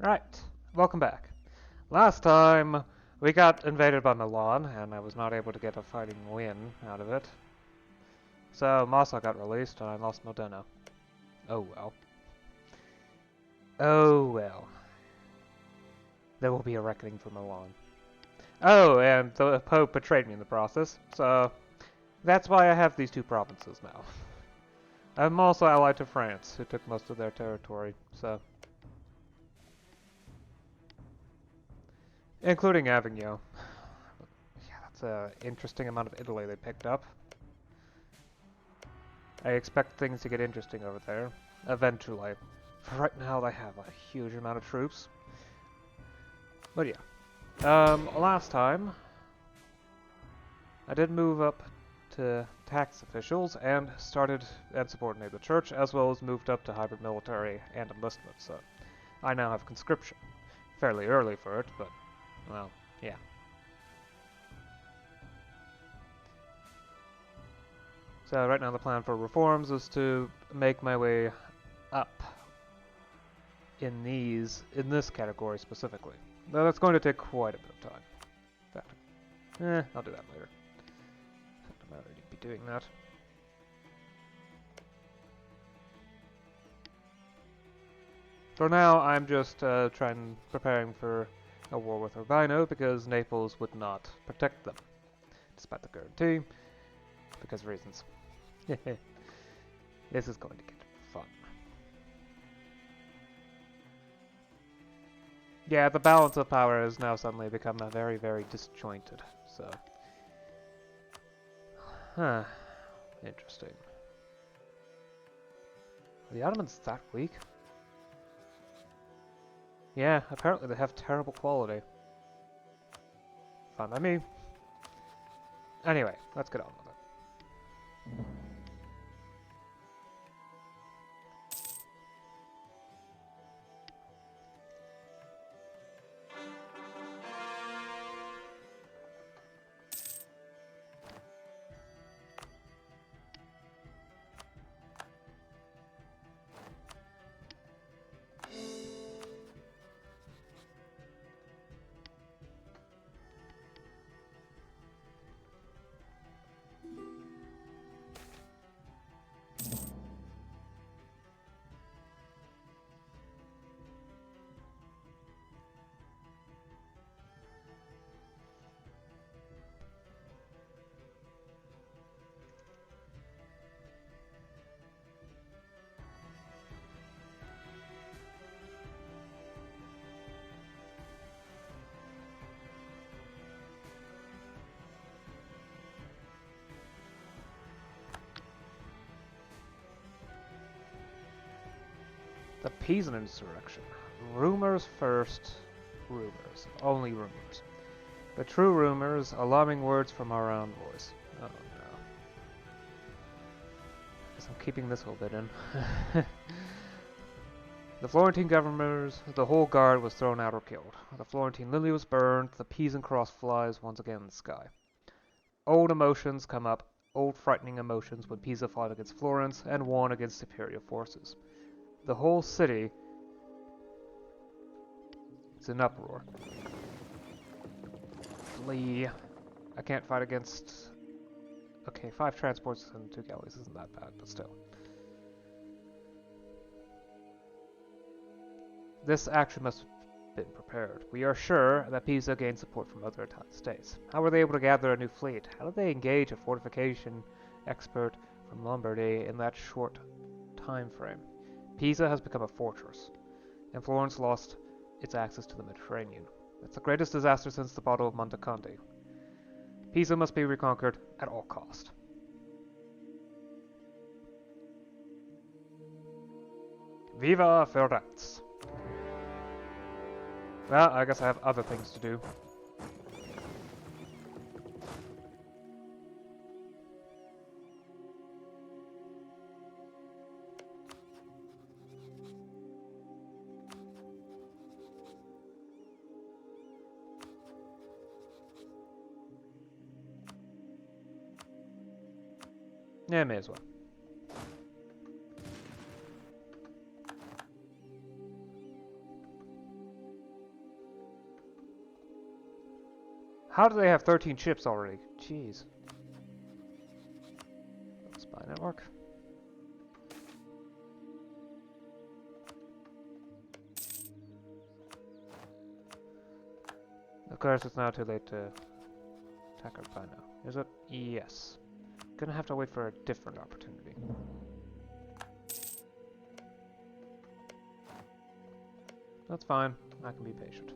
Right, welcome back. Last time we got invaded by Milan, and I was not able to get a fighting win out of it. So Massa got released, and I lost Modena. Oh well. Oh well. There will be a reckoning for Milan. Oh, and the Pope betrayed me in the process, so that's why I have these two provinces now. I'm also allied to France, who took most of their territory, so... including Avignon. Yeah, that's an interesting amount of Italy they picked up. I expect things to get interesting over there, eventually. For right now, they have a huge amount of troops. But yeah. Last time, I did move up to tax officials and started and subordinate the church, as well as moved up to hybrid military and enlistment, so I now have conscription. Fairly early for it, but, well, yeah. So right now the plan for reforms is to make my way up in this category specifically. Though that's going to take quite a bit of time. In fact, I'll do that later. In fact, I might already be doing that. For now, I'm just preparing for a war with Urbino because Naples would not protect them, despite the guarantee, because of reasons. This is going to get fun. Yeah, the balance of power has now suddenly become very, very disjointed, so... Huh. Interesting. Are the Ottomans that weak? Yeah, apparently they have terrible quality. Fine by me. Anyway, let's get on with it. The Pisan insurrection. Rumors first. Rumors. Only rumors. But true rumors, alarming words from our envoys. Oh no. Guess I'm keeping this whole bit in. The Florentine governors, the whole guard was thrown out or killed. The Florentine lily was burned, the Pisan cross flies once again in the sky. Old emotions come up, old frightening emotions when Pisa fought against Florence and won against superior forces. The whole city is in uproar. Flee. I can't fight against... Okay, 5 transports and 2 galleys isn't that bad, but still. This action must have been prepared. We are sure that Pisa gained support from other Italian states. How were they able to gather a new fleet? How did they engage a fortification expert from Lombardy in that short time frame? Pisa has become a fortress, and Florence lost its access to the Mediterranean. It's the greatest disaster since the Battle of Monte Conti. Pisa must be reconquered at all cost. Viva Florence! Well, I guess I have other things to do. Yeah, may as well. How do they have 13 ships already? Jeez. Spy network. Of course, it's now too late to attack our spy now. Is it? Yes. Gonna have to wait for a different opportunity. That's fine. I can be patient.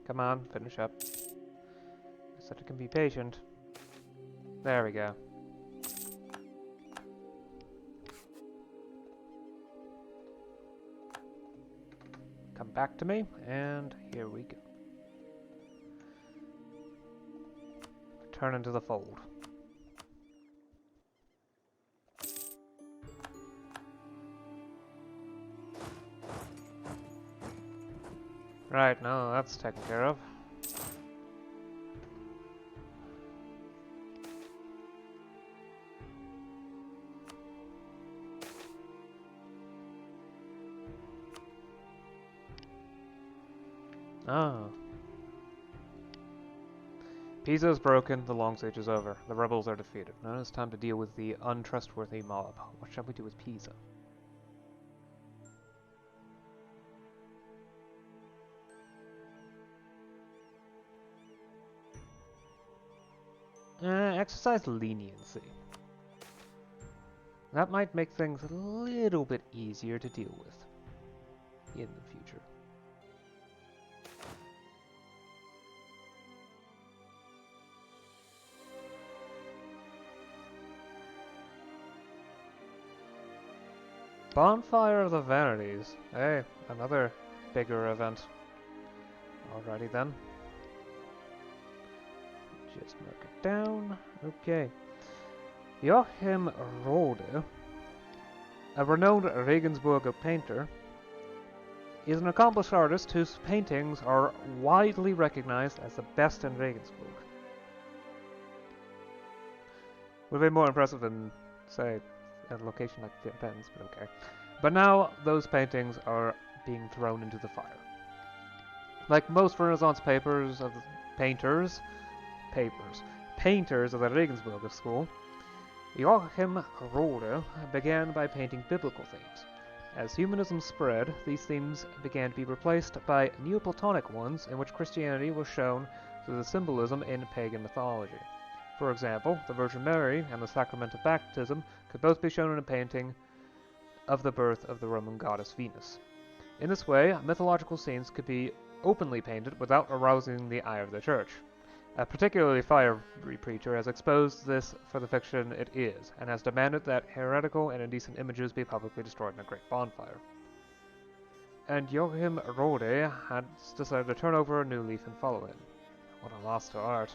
Come on, finish up. I said I can be patient. There we go. Come back to me, and here we go. Turn into the fold. Right, no, that's taken care of. Oh. Pisa is broken, the long siege is over. The rebels are defeated. Now it's time to deal with the untrustworthy mob. What shall we do with Pisa? Exercise leniency. That might make things a little bit easier to deal with in the future. Bonfire of the Vanities. Hey, another bigger event. Alrighty then. Just mark it down. Okay. Joachim Rode, a renowned Regensburg painter, is an accomplished artist whose paintings are widely recognized as the best in Regensburg. Would be more impressive than, say, a location like Philippines, but okay. But now, those paintings are being thrown into the fire. Like most Renaissance painters of the Regensburg school, Joachim Rode began by painting biblical themes. As humanism spread, these themes began to be replaced by Neoplatonic ones in which Christianity was shown through the symbolism in pagan mythology. For example, the Virgin Mary and the sacrament of baptism could both be shown in a painting of the birth of the Roman goddess Venus. In this way, mythological scenes could be openly painted without arousing the ire of the church. A particularly fiery preacher has exposed this for the fiction it is, and has demanded that heretical and indecent images be publicly destroyed in a great bonfire. And Joachim Rode has decided to turn over a new leaf and follow him. What a loss to art.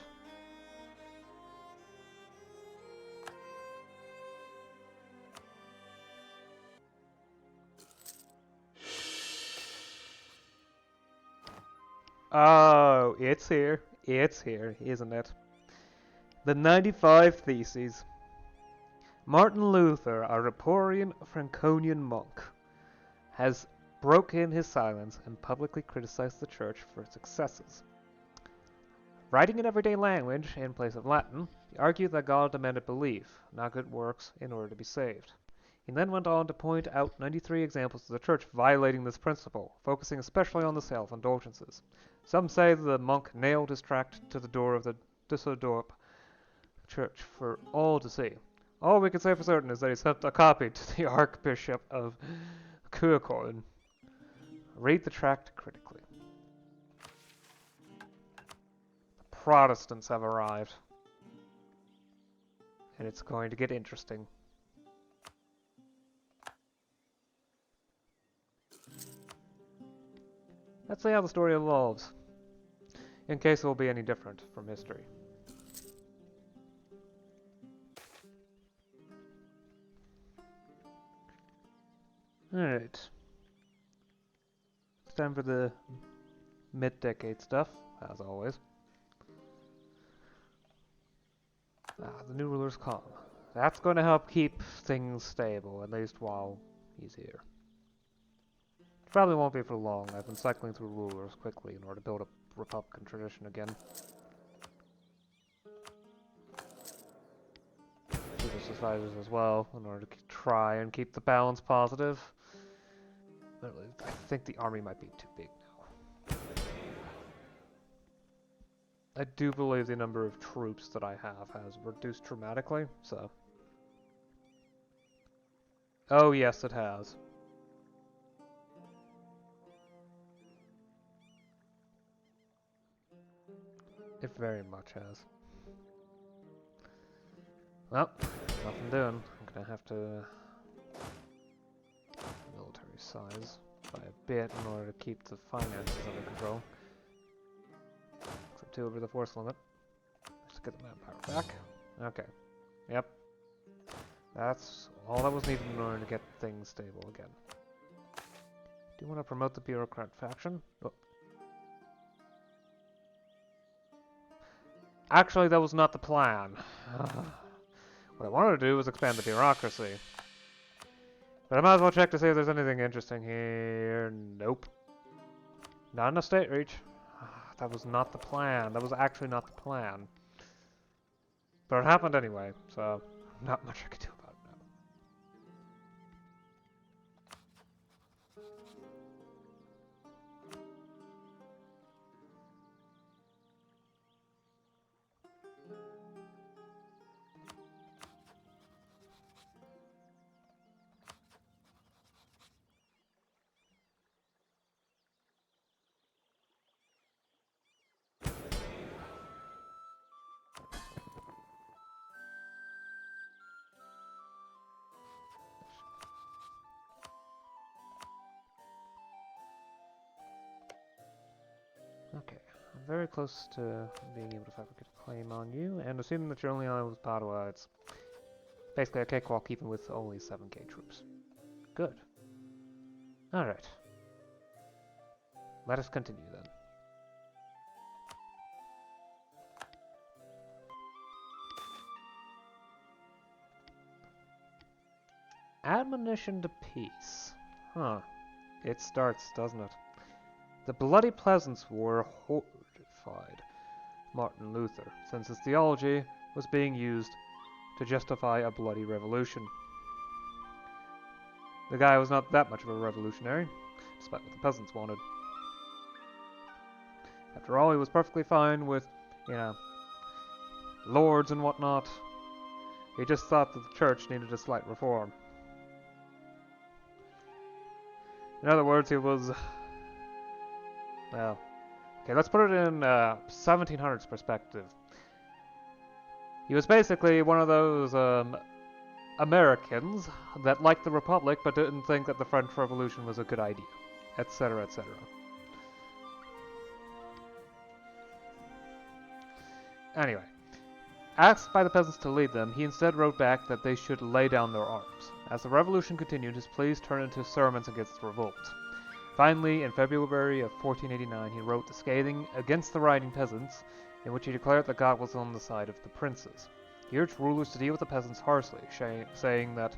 Oh, it's here. It's here, isn't it? The 95 Theses. Martin Luther, a Ripuarian Franconian monk, has broken his silence and publicly criticized the church for its excesses. Writing in everyday language in place of Latin, he argued that God demanded belief, not good works, in order to be saved. He then went on to point out 93 examples of the church violating this principle, focusing especially on the self-indulgences. Some say that the monk nailed his tract to the door of the Düsseldorf church for all to see. All we can say for certain is that he sent a copy to the Archbishop of Köln. Read the tract critically. The Protestants have arrived. And it's going to get interesting. Let's see how the story evolves, in case it will be any different from history. Alright. It's time for the mid-decade stuff, as always. The new ruler's calm. That's going to help keep things stable, at least while he's here. Probably won't be for long. I've been cycling through rulers quickly in order to build up Republican tradition again. Civil societies as well, in order to try and keep the balance positive. I think the army might be too big now. I do believe the number of troops that I have has reduced dramatically, so... Oh yes, it has. It very much has. Well, nothing doing. I'm gonna have to... military size by a bit in order to keep the finances under control. Except 2 over the force limit. Just to get the manpower back. Okay. Yep. That's all that was needed in order to get things stable again. Do you want to promote the bureaucrat faction? Oh. Actually, that was not the plan. What I wanted to do was expand the bureaucracy. But I might as well check to see if there's anything interesting here. Nope. Not enough state reach. That was not the plan. That was actually not the plan. But it happened anyway, so not much I could do about it now. Okay, I'm very close to being able to fabricate a claim on you, and assuming that your only ally was Padua, it's basically a cakewalk even with only 7k troops. Good. Alright. Let us continue then. Admonition to peace. Huh. It starts, doesn't it? The bloody peasants were horrified Martin Luther, since his theology was being used to justify a bloody revolution. The guy was not that much of a revolutionary, despite what the peasants wanted. After all, he was perfectly fine with, lords and whatnot. He just thought that the church needed a slight reform. In other words, he was... Well, okay, let's put it in 1700s perspective. He was basically one of those Americans that liked the Republic but didn't think that the French Revolution was a good idea, etc., etc. Anyway, asked by the peasants to lead them, he instead wrote back that they should lay down their arms. As the revolution continued, his pleas turned into sermons against the revolt. Finally, in February of 1489, he wrote scathing against the rioting peasants, in which he declared that God was on the side of the princes. He urged rulers to deal with the peasants harshly, saying that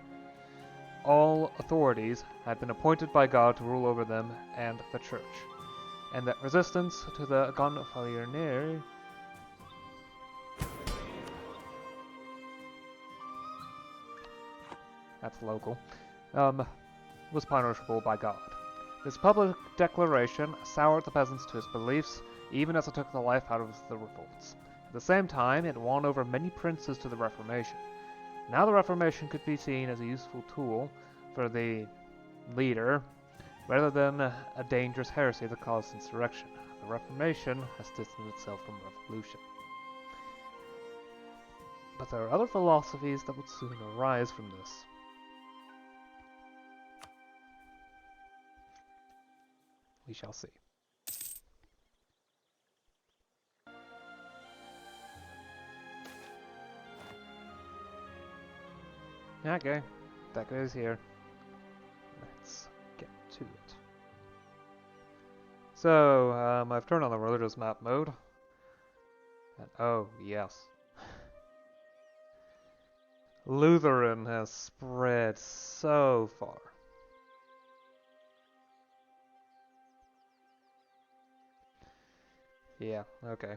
all authorities had been appointed by God to rule over them and the church, and that resistance to the Gonfalonieri that's local, was punishable by God. This public declaration soured the peasants to his beliefs, even as it took the life out of the revolts. At the same time, it won over many princes to the Reformation. Now the Reformation could be seen as a useful tool for the leader, rather than a dangerous heresy that caused insurrection. The Reformation has distanced itself from revolution. But there are other philosophies that would soon arise from this. We shall see. Okay, that goes here. Let's So, I've turned on the religious map mode. And oh, yes. Lutheran has spread so far. Yeah, okay.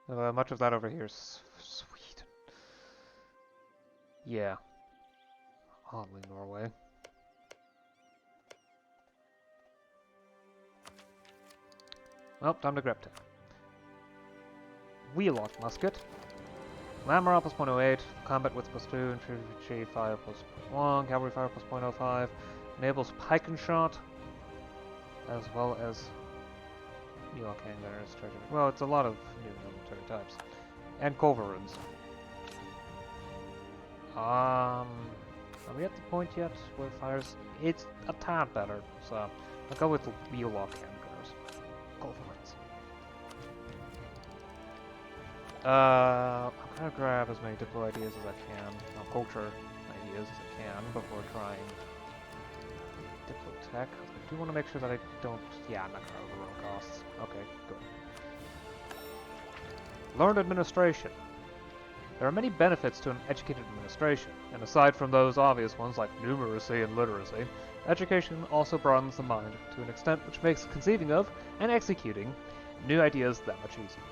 Much of that over here is Sweden. Yeah. Oddly, Norway. Well, time to grab tech. Wheellock musket. Land morale plus 0.08, combat width plus 2, infantry fire plus 0.1, cavalry fire plus 0.05, enables pike and shot, as well as Wheellock handgunners, treasure. Well, it's a lot of new military types. And culverins. Are we at the point yet where fires? It's a tad better, so I'll go with the Wheellock handgunners. Culverins. I'm gonna grab as many diplo ideas as I can, or culture ideas as I can before trying diplo tech. I do want to make sure that I don't. Yeah, I'm not gonna overrun costs. Okay, good. Learned administration. There are many benefits to an educated administration, and aside from those obvious ones like numeracy and literacy, education also broadens the mind to an extent which makes conceiving of and executing new ideas that much easier.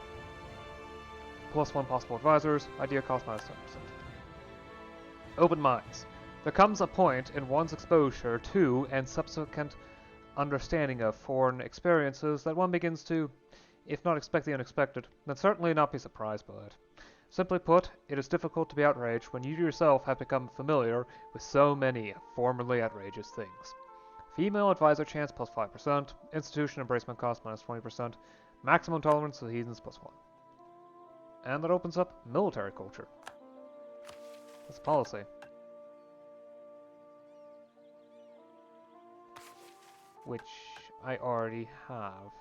Plus 1 possible advisors, idea cost minus 10%. Open minds. There comes a point in one's exposure to and subsequent understanding of foreign experiences that one begins to, if not expect the unexpected, then certainly not be surprised by it. Simply put, it is difficult to be outraged when you yourself have become familiar with so many formerly outrageous things. Female advisor chance plus 5%, institution embracement cost minus 20%, maximum tolerance to heathens plus 1. And that opens up military culture. That's policy. Which I already have.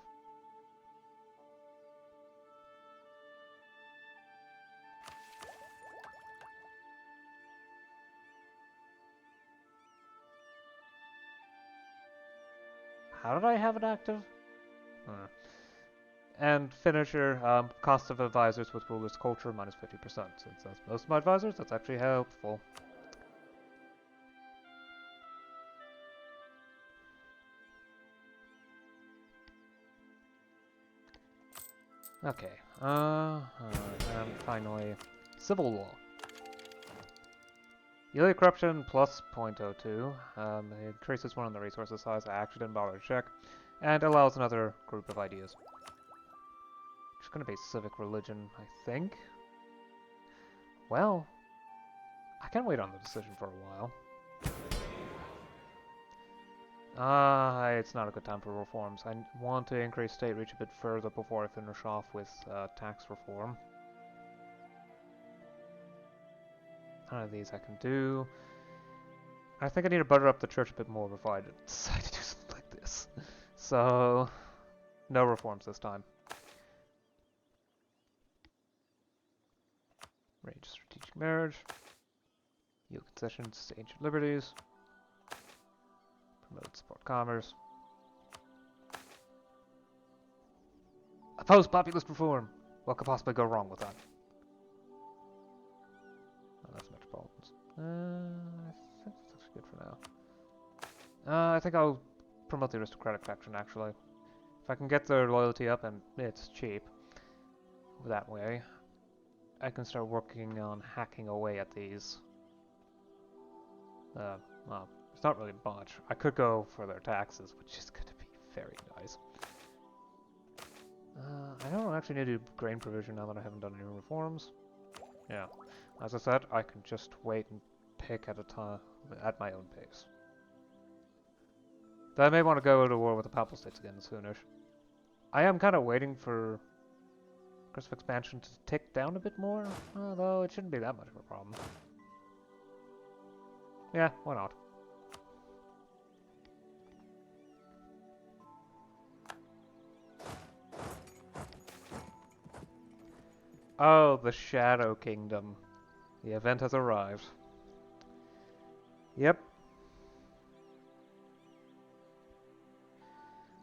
How did I have it active? And finisher, cost of advisors with rulers culture minus 50%. Since that's most of my advisors, that's actually helpful. Okay, and finally, civil law. Yearly corruption plus 0.02, it increases one on the resources size, I actually didn't bother to check, and allows another group of ideas. It's gonna be civic religion, I think. Well, I can't wait on the decision for a while. It's not a good time for reforms. I want to increase state reach a bit further before I finish off with tax reform. None of these I can do. I think I need to butter up the church a bit more before I decide to do something like this. So, no reforms this time. Range strategic marriage. Yield concessions to ancient liberties. Promote sport commerce. Oppose populist reform. What could possibly go wrong with that? Oh, that's metropolitans. I think that's actually good for now. I think I'll promote the aristocratic faction, actually. If I can get their loyalty up, and it's cheap that way, I can start working on hacking away at these. Well, it's not really much. I could go for their taxes, which is going to be very nice. I don't actually need to do grain provision now that I haven't done any reforms. Yeah, as I said, I can just wait and pick at a time at my own pace. Though I may want to go to war with the Papal States again soonish. I am kind of waiting for Aggressive expansion to tick down a bit more, although it shouldn't be that much of a problem. Yeah, why not? Oh, the Shadow Kingdom. The event has arrived. Yep.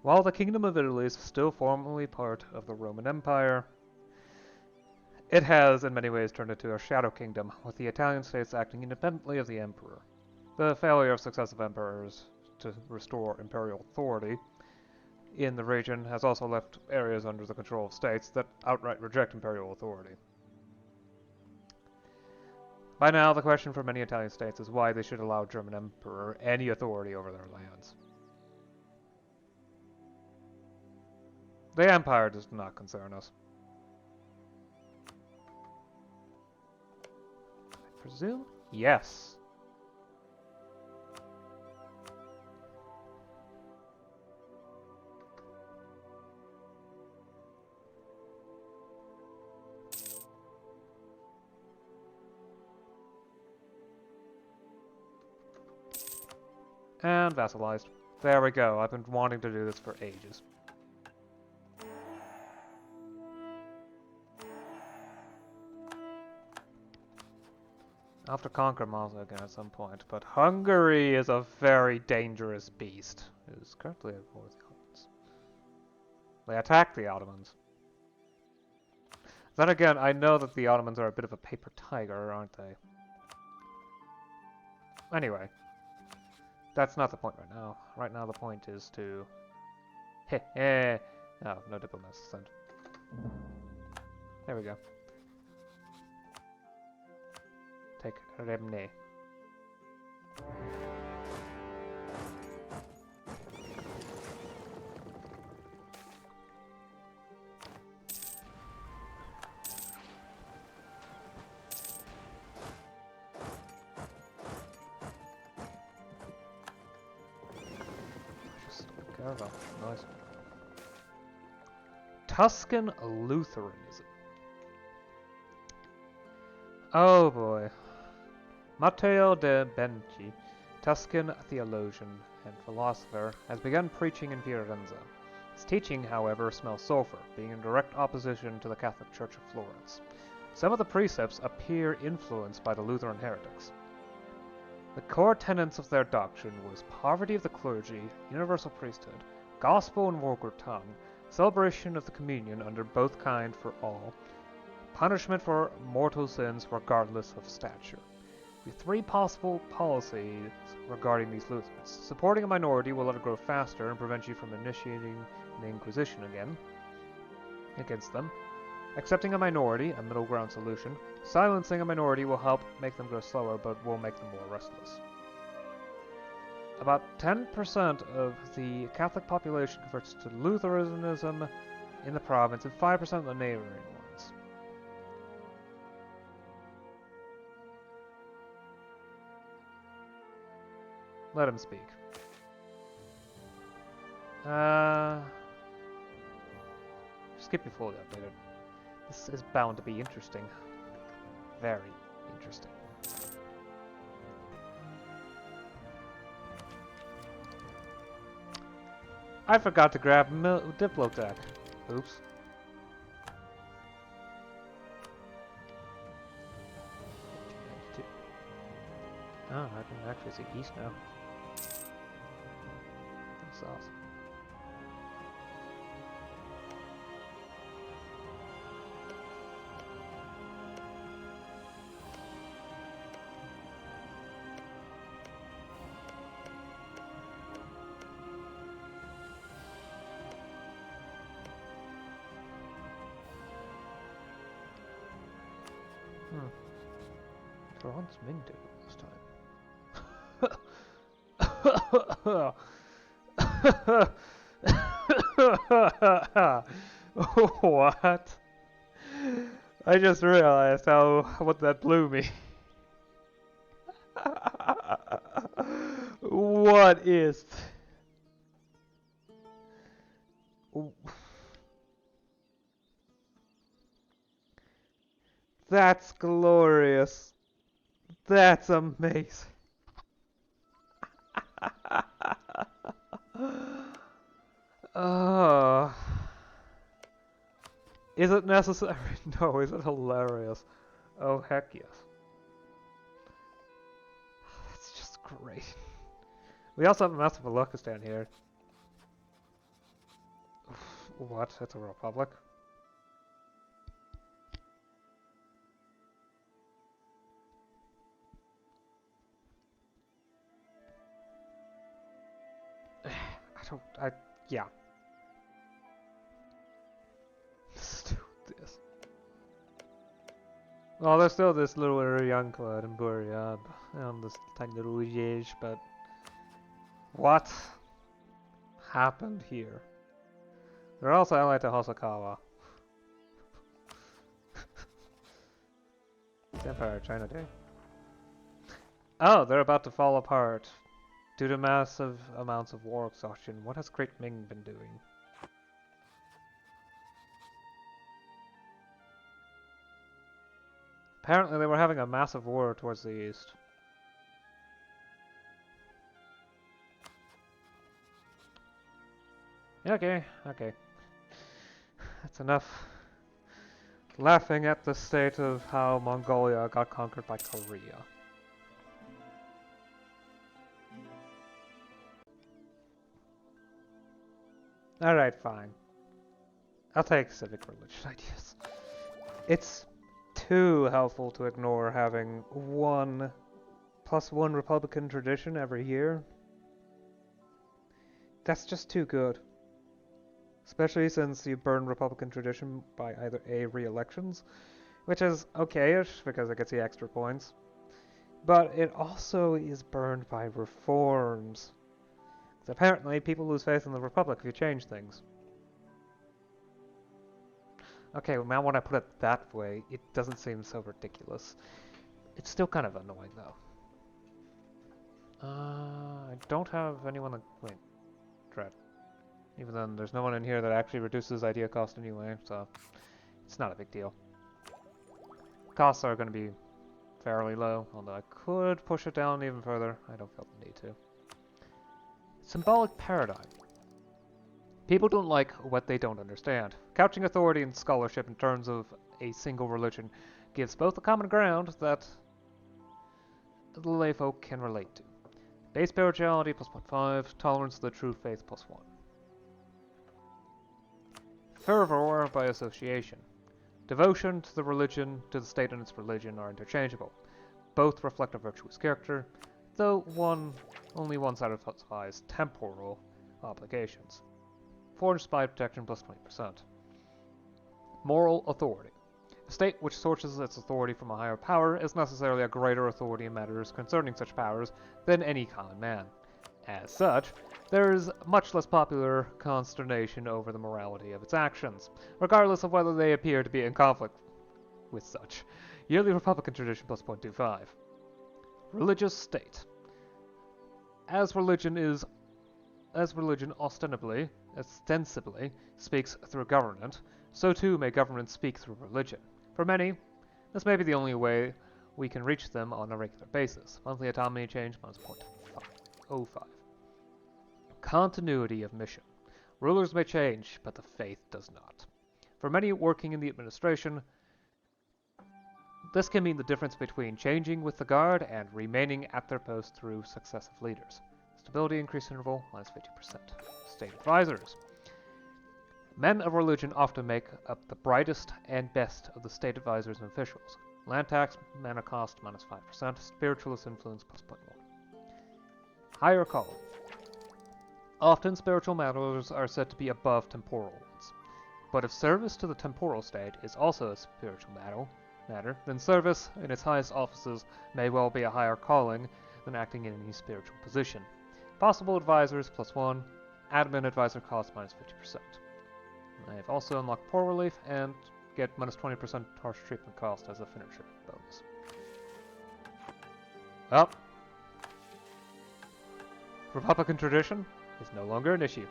While the Kingdom of Italy is still formally part of the Roman Empire, it has in many ways turned into a shadow kingdom, with the Italian states acting independently of the emperor. The failure of successive emperors to restore imperial authority in the region has also left areas under the control of states that outright reject imperial authority. By now, the question for many Italian states is why they should allow German emperor any authority over their lands. The empire does not concern us. I presume? Yes. And vassalized. There we go. I've been wanting to do this for ages. I'll have to conquer Malta again at some point, but Hungary is a very dangerous beast. It is currently at war with the Ottomans. They attacked the Ottomans. Then again, I know that the Ottomans are a bit of a paper tiger, aren't they? Anyway. That's not the point right now. Right now the point is to... Heh. Oh, no diplomats sent. There we go. Take Remne. Nice. Tuscan Lutheranism. Oh boy. Matteo de' Benci, Tuscan theologian and philosopher, has begun preaching in Firenze. His teaching, however, smells sulfur, being in direct opposition to the Catholic Church of Florence. Some of the precepts appear influenced by the Lutheran heretics. The core tenets of their doctrine was poverty of the clergy, universal priesthood, gospel and vulgar tongue, celebration of the communion under both kind for all, punishment for mortal sins regardless of stature. The three possible policies regarding these Lutherans. Supporting a minority will let it grow faster and prevent you from initiating an inquisition against them. Accepting a minority, a middle ground solution. Silencing a minority will help make them grow slower, but will make them more restless. About 10% of the Catholic population converts to Lutheranism in the province, and 5% of the neighboring ones. Let him speak. Skip before that later. This is bound to be interesting. Very interesting. I forgot to grab Diplotech. Oops. Oh, I can actually see east now. That's awesome. Florence Ming did it this time. What? I just realized what that blew me. What is... That's glorious. That's amazing. Is it necessary? No, is it hilarious? Oh, heck yes. That's just great. We also have a massive Balukistan here. What? It's a republic? Yeah. Let's do this. Well, there's still this little young cloud in Buryab, and this tiny little Liège, but what happened here? They're also allied to Hosokawa. The Empire of China Day. Oh, they're about to fall apart. Due to massive amounts of war exhaustion, what has Great Ming been doing? Apparently they were having a massive war towards the east. Okay. That's enough laughing at the state of how Mongolia got conquered by Korea. Alright, fine. I'll take civic religion ideas. It's too helpful to ignore having one +1 Republican tradition every year. That's just too good. Especially since you burn Republican tradition by either A, re-elections, which is okay-ish because it gets you extra points, but it also is burned by reforms. Apparently, people lose faith in the Republic if you change things. Okay, well, now when I put it that way, it doesn't seem so ridiculous. It's still kind of annoying, though. I don't have anyone that... Wait. Dread. Even then, there's no one in here that actually reduces idea cost anyway, so... It's not a big deal. Costs are going to be fairly low, although I could push it down even further. I don't feel the need to. Symbolic paradigm. People don't like what they don't understand. Couching authority and scholarship in terms of a single religion gives both a common ground that the layfolk can relate to. Base spirituality +0.5, tolerance of the true faith +1. Fervor by association. Devotion to the religion, to the state and its religion are interchangeable. Both reflect a virtuous character, though only one satisfies temporal obligations. Forged spy protection +20%. Moral authority. A state which sources its authority from a higher power is necessarily a greater authority in matters concerning such powers than any common man. As such, there is much less popular consternation over the morality of its actions, regardless of whether they appear to be in conflict with such. Yearly Republican tradition +0.25. Religious state. As religion ostensibly speaks through government, so too may government speak through religion. For many, this may be the only way we can reach them on a regular basis. Monthly autonomy change -0.05. Continuity of mission. Rulers may change, but the faith does not. For many working in the administration, this can mean the difference between changing with the guard and remaining at their post through successive leaders. Stability increase interval -50%. State advisors. Men of religion often make up the brightest and best of the state advisors and officials. Land tax, mana cost -5%, spiritualist influence +0.1. Higher calling. Often spiritual matters are said to be above temporal ones. But if service to the temporal state is also a spiritual matter, then service in its highest offices may well be a higher calling than acting in any spiritual position. Possible advisors +1, admin advisor cost -50%. I have also unlocked poor relief and get -20% harsh treatment cost as a finisher bonus. Well, Republican tradition is no longer an issue.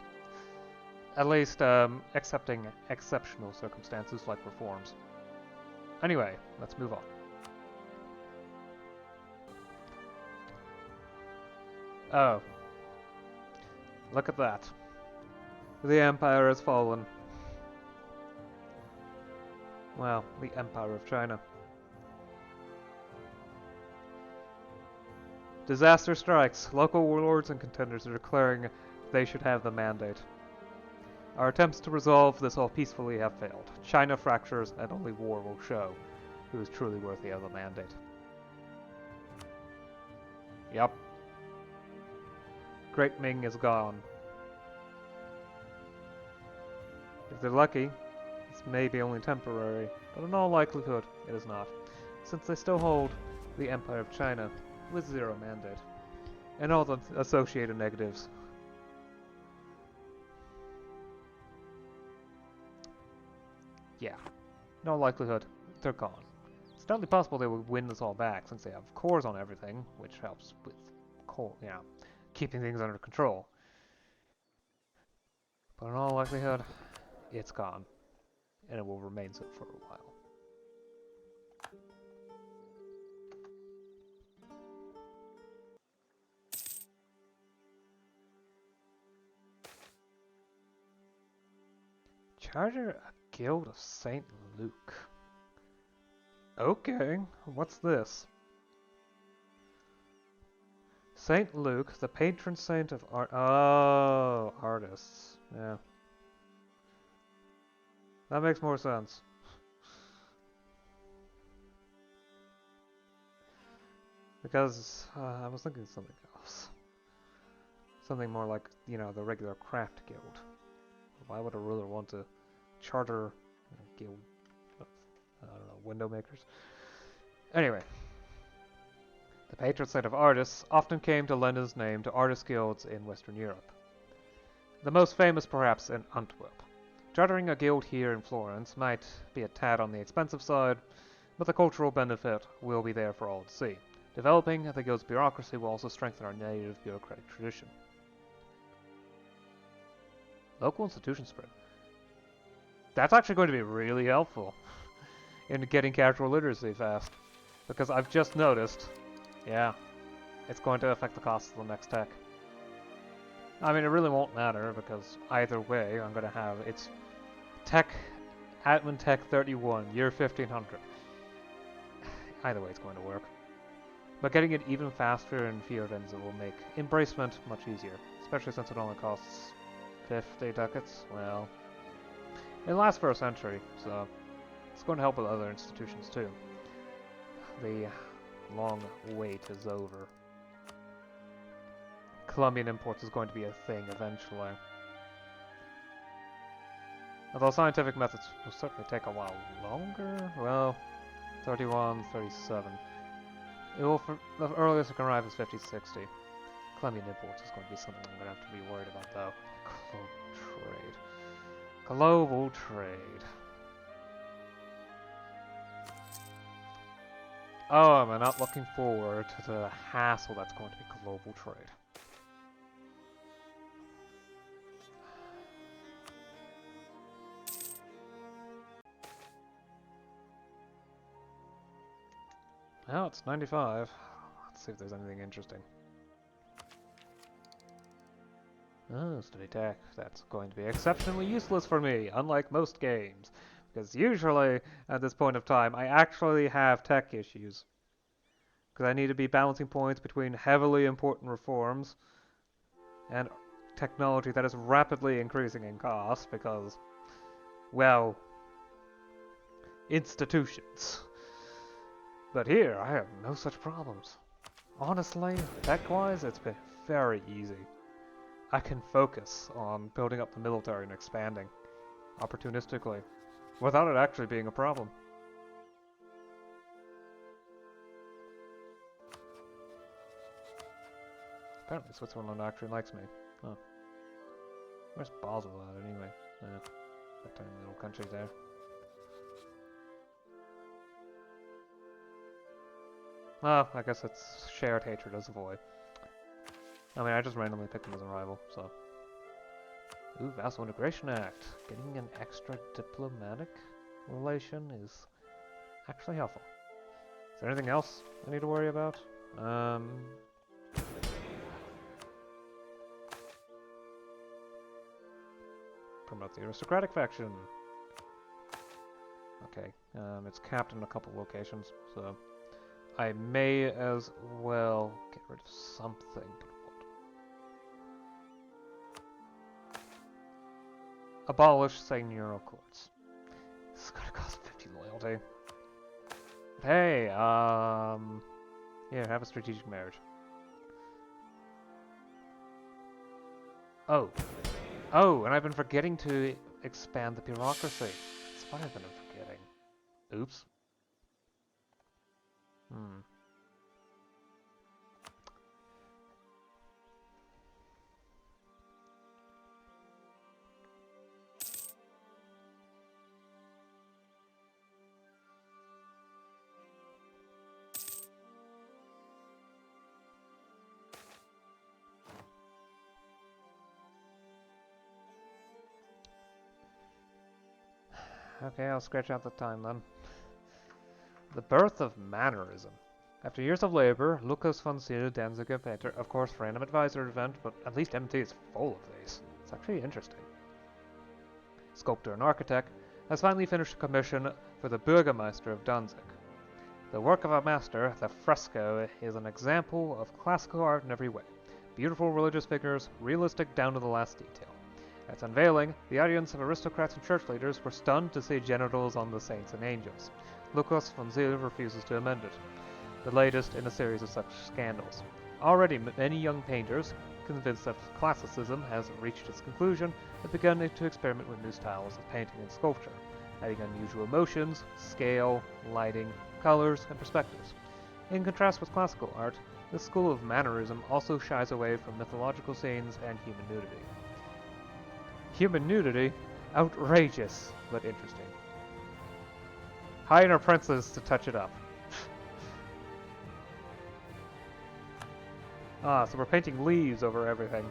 At least, accepting exceptional circumstances like reforms. Anyway, let's move on. Oh. Look at that. The Empire has fallen. Well, the Empire of China. Disaster strikes. Local warlords and contenders are declaring they should have the mandate. Our attempts to resolve this all peacefully have failed. China fractures, and only war will show who is truly worthy of the mandate. Yup. Great Ming is gone. If they're lucky, this may be only temporary, but in all likelihood, it is not, since they still hold the Empire of China with zero mandate, and all the associated negatives. Yeah, in all likelihood, they're gone. It's entirely possible they will win this all back, since they have cores on everything, which helps with keeping things under control. But in all likelihood, it's gone, and it will remain so for a while. Charter a Guild of St. Luke. Okay, what's this? St. Luke, the patron saint of art. Oh, artists. Yeah. That makes more sense. Because I was thinking something else. Something more like, you know, the regular craft guild. Why would a ruler want to charter a guild of, I don't know, window makers? Anyway. The patron saint of artists often came to lend his name to artist guilds in Western Europe. The most famous perhaps in Antwerp. Chartering a guild here in Florence might be a tad on the expensive side, but the cultural benefit will be there for all to see. Developing the guild's bureaucracy will also strengthen our native bureaucratic tradition. Local institution spread. That's actually going to be really helpful in getting casual literacy fast. Because I've just noticed, yeah, it's going to affect the cost of the next tech. I mean, it really won't matter because either way, I'm going to have it's tech, admin tech 31, year 1500. Either way, it's going to work. But getting it even faster in Fiorenza will make embracement much easier, especially since it only costs 50 ducats. Well, it lasts for a century, so it's going to help with other institutions too. The long wait is over. Colombian imports is going to be a thing eventually. Although scientific methods will certainly take a while longer. Well, 31, 37. It will, the earliest it can arrive is 50, 60. Colombian imports is going to be something I'm going to have to be worried about though. Global trade. Global trade. Oh, am I not looking forward to the hassle that's going to be global trade. Oh, it's 95. Let's see if there's anything interesting. Oh, study tech. That's going to be exceptionally useless for me, unlike most games. Because usually, at this point of time, I actually have tech issues. Because I need to be balancing points between heavily important reforms and technology that is rapidly increasing in cost because, well, institutions. But here, I have no such problems. Honestly, tech-wise, it's been very easy. I can focus on building up the military and expanding, opportunistically, without it actually being a problem. Apparently Switzerland actually likes me. Huh. Where's Basel at anyway? That tiny little country there. Well, I guess it's shared hatred as a boy. I mean, I just randomly picked him as a rival, so. Ooh, Vassal Integration Act. Getting an extra diplomatic relation is actually helpful. Is there anything else I need to worry about? Promote the aristocratic faction. Okay, it's capped in a couple locations, so I may as well get rid of something. Abolish seigneurial courts. This is gonna cost 50 loyalty. But hey, here, have a strategic marriage. Oh. Oh, and I've been forgetting to expand the bureaucracy. That's what I've been forgetting. Oops. Okay, I'll scratch out the time then. The birth of Mannerism. After years of labor, Lucas von Ziel, Danziger, painter, of course, random advisor event, but at least MT is full of these. It's actually interesting. Sculptor and architect, has finally finished a commission for the Bürgermeister of Danzig. The work of a master, the fresco, is an example of classical art in every way. Beautiful religious figures, realistic down to the last detail. At its unveiling, the audience of aristocrats and church leaders were stunned to see genitals on the saints and angels. Lucas von Ziel refuses to amend it, the latest in a series of such scandals. Already many young painters, convinced that classicism has reached its conclusion, have begun to experiment with new styles of painting and sculpture, adding unusual emotions, scale, lighting, colors, and perspectives. In contrast with classical art, this school of Mannerism also shies away from mythological scenes and human nudity. Human nudity? Outrageous, but interesting. Hire a princess to touch it up. So we're painting leaves over everything.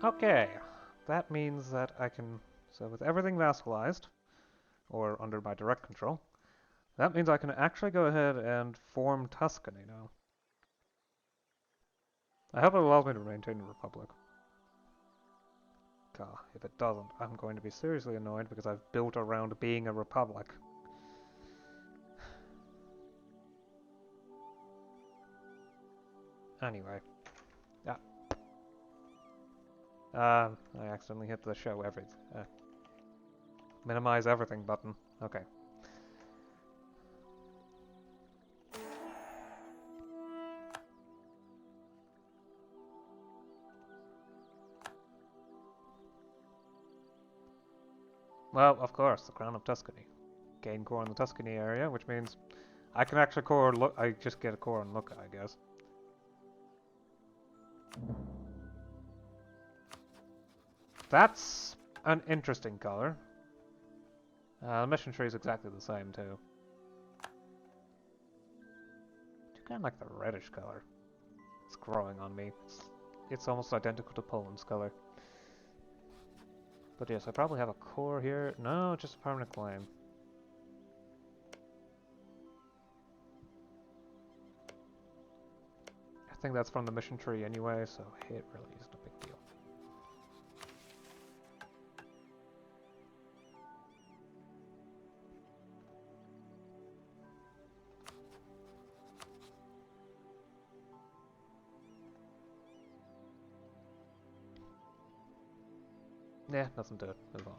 Okay, that means that I can, so with everything vassalized, or under my direct control, that means I can actually go ahead and form Tuscany now. I hope it allows me to maintain a republic. If it doesn't, I'm going to be seriously annoyed because I've built around being a republic. Anyway. I accidentally hit the show everything. Minimize everything button. Okay. Well, of course, the Crown of Tuscany. Gain core in the Tuscany area, which means I can actually core look. I just get a core on Lucca, I guess. That's an interesting color. The mission tree is exactly the same, too. I kind of like the reddish color. It's growing on me. It's almost identical to Poland's color. But yes, I probably have a core here. No, just a permanent claim. I think that's from the mission tree anyway, so it really isn't a big deal. Yeah, doesn't do it. Move on.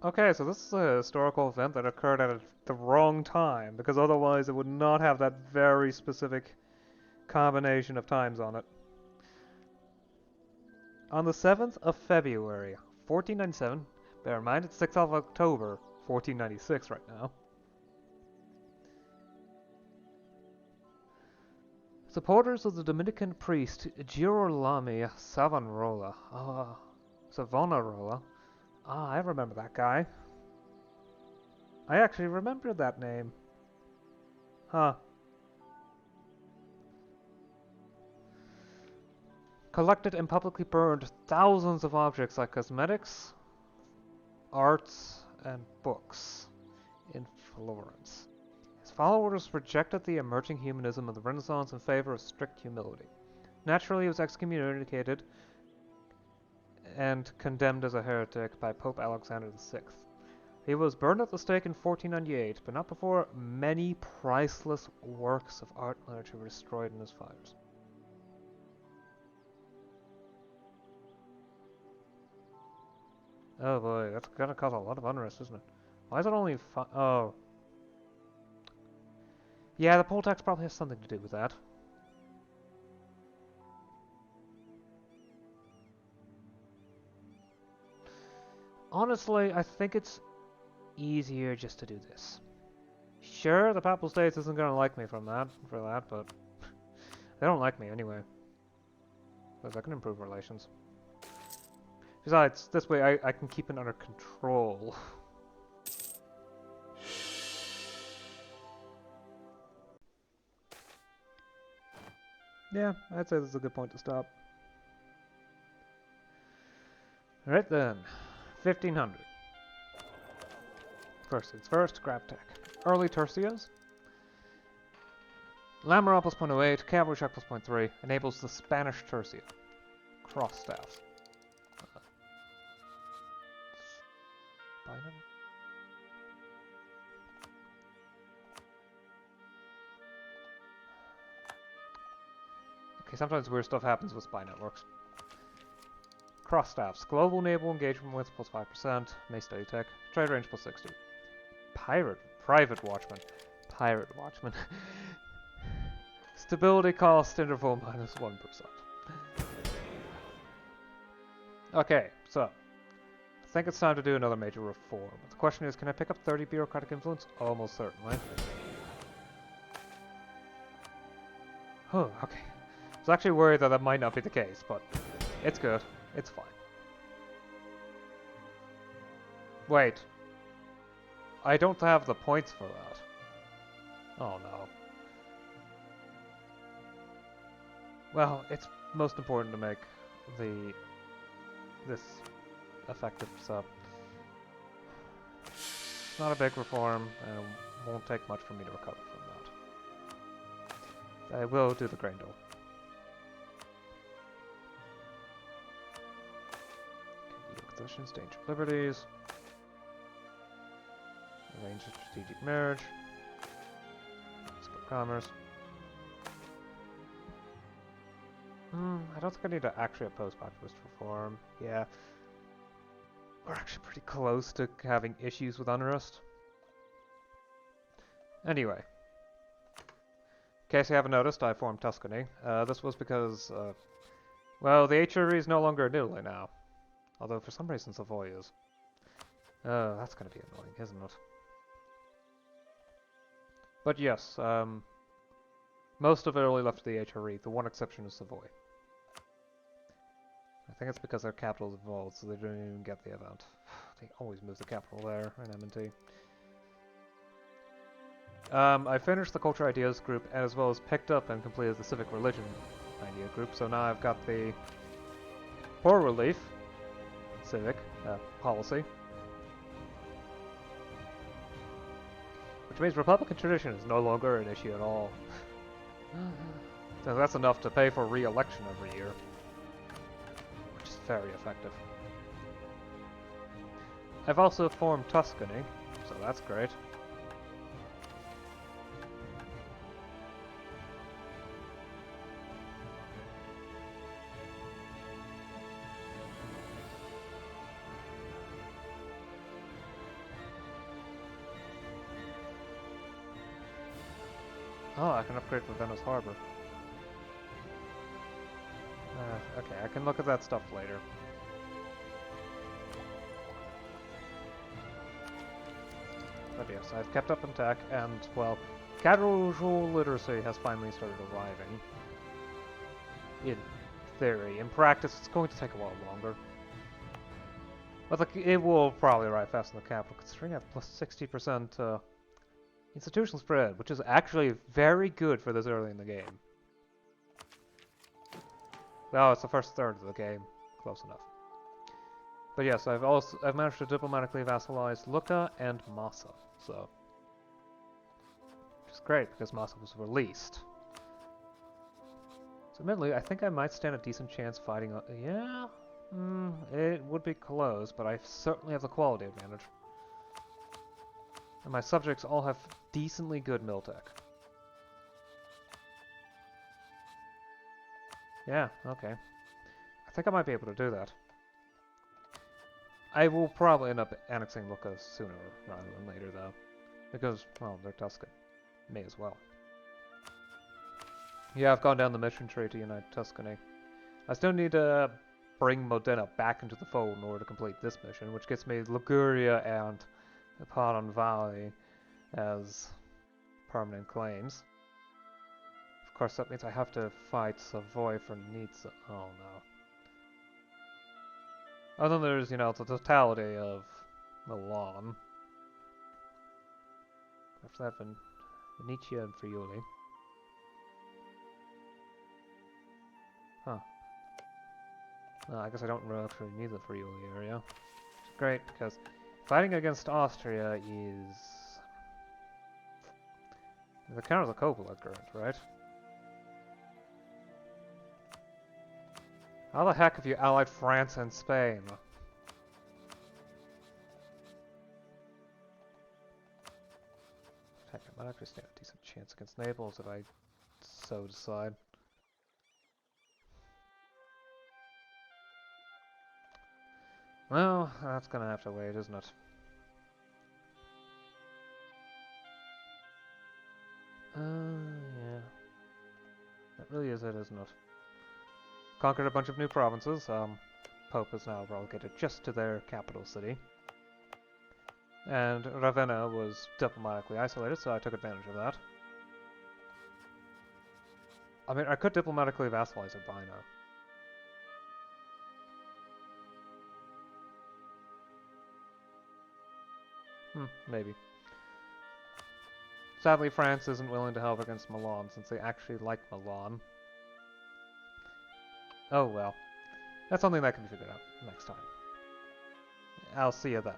Okay, so this is a historical event that occurred at the wrong time, because otherwise it would not have that very specific combination of times on it. On the 7th of February, 1497, bear in mind it's 6th of October, 1496 right now. Supporters of the Dominican priest Girolamo Savonarola Savonarola. Ah, I remember that guy. I actually remember that name. Huh. Collected and publicly burned thousands of objects like cosmetics, arts, and books in Florence. His followers rejected the emerging humanism of the Renaissance in favor of strict humility. Naturally, he was excommunicated and condemned as a heretic by Pope Alexander VI. He was burned at the stake in 1498, but not before many priceless works of art and literature were destroyed in his fires. Oh boy, that's gonna cause a lot of unrest, isn't it? Why is it only oh. Yeah, the poll tax probably has something to do with that. Honestly, I think it's easier just to do this. Sure, the Papal States isn't gonna like me for that, but they don't like me anyway. Because I can improve relations. Besides, this way I can keep it under control. Yeah, I'd say this is a good point to stop. Alright then, 1500. First things first, grab tech. Early tercios. Lamoral plus 0.08, cavalry shock plus 0.3, enables the Spanish tercio. Cross staffs. Bynum? Okay, sometimes weird stuff happens with spy networks. Cross staffs. Global naval engagement width plus 5%. May study tech. Trade range plus 60. Private watchman. Pirate watchman. Stability cost interval minus 1%. Okay, so. I think it's time to do another major reform. The question is, can I pick up 30 bureaucratic influence? Almost certainly. Oh, okay. I was actually worried that might not be the case, but it's good. It's fine. Wait. I don't have the points for that. Oh no. Well, it's most important to make this effective, so it's not a big reform, and it won't take much for me to recover from that. I will do the grain dole. Positions, danger of liberties. Arrange a strategic marriage. Export commerce. I don't think I need to actually oppose populist reform. Yeah. We're actually pretty close to having issues with unrest. Anyway. In case you haven't noticed, I formed Tuscany. This was because, well, the HRE is no longer in Italy now. Although for some reason Savoy is. That's gonna be annoying, isn't it? But yes, most of Italy left the HRE. The one exception is Savoy. I think it's because their capital is involved, so they don't even get the event. They always move the capital there in M&T. I finished the Culture Ideas group as well as picked up and completed the Civic Religion idea group, so now I've got the Poor Relief Civic policy, which means Republican tradition is no longer an issue at all. So that's enough to pay for re-election every year, which is very effective. I've also formed Tuscany, so that's great. Oh, I can upgrade for Venice Harbor. Okay, I can look at that stuff later. But yes, I've kept up in tech, and, well, casual literacy has finally started arriving. In theory. In practice, it's going to take a while longer. But like, it will probably arrive fast in the capital, considering I have plus 60% institutional spread, which is actually very good for this early in the game. Oh, it's the first third of the game. Close enough. But yes, I've managed to diplomatically vassalize Lucca and Massa, so which is great because Massa was released. So admittedly, I think I might stand a decent chance fighting. Yeah, it would be close, but I certainly have the quality advantage. And my subjects all have decently good mill tech. Yeah, okay. I think I might be able to do that. I will probably end up annexing Lucca sooner rather than later, though. Because, well, they're Tuscan. May as well. Yeah, I've gone down the mission tree to unite Tuscany. I still need to bring Modena back into the fold in order to complete this mission, which gets me Liguria and the Padon Valley as permanent claims. Of course, that means I have to fight Savoy for Nizza. Oh no. Oh, then there's, you know, the totality of Milan. After that, Venetia and Friuli. Huh. Well, I guess I don't actually need the Friuli area. Which is great, because fighting against Austria is... the counter the Coppola current, right? How the heck have you allied France and Spain? Heck, I might actually stand a decent chance against Naples if I so decide. Well, that's gonna have to wait, isn't it? Yeah. That really is it, isn't it? Conquered a bunch of new provinces. Pope is now relegated just to their capital city. And Ravenna was diplomatically isolated, so I took advantage of that. I mean, I could diplomatically vassalize Urbino. Maybe. Sadly, France isn't willing to help against Milan, since they actually like Milan. Oh well. That's something that can be figured out next time. I'll see you then.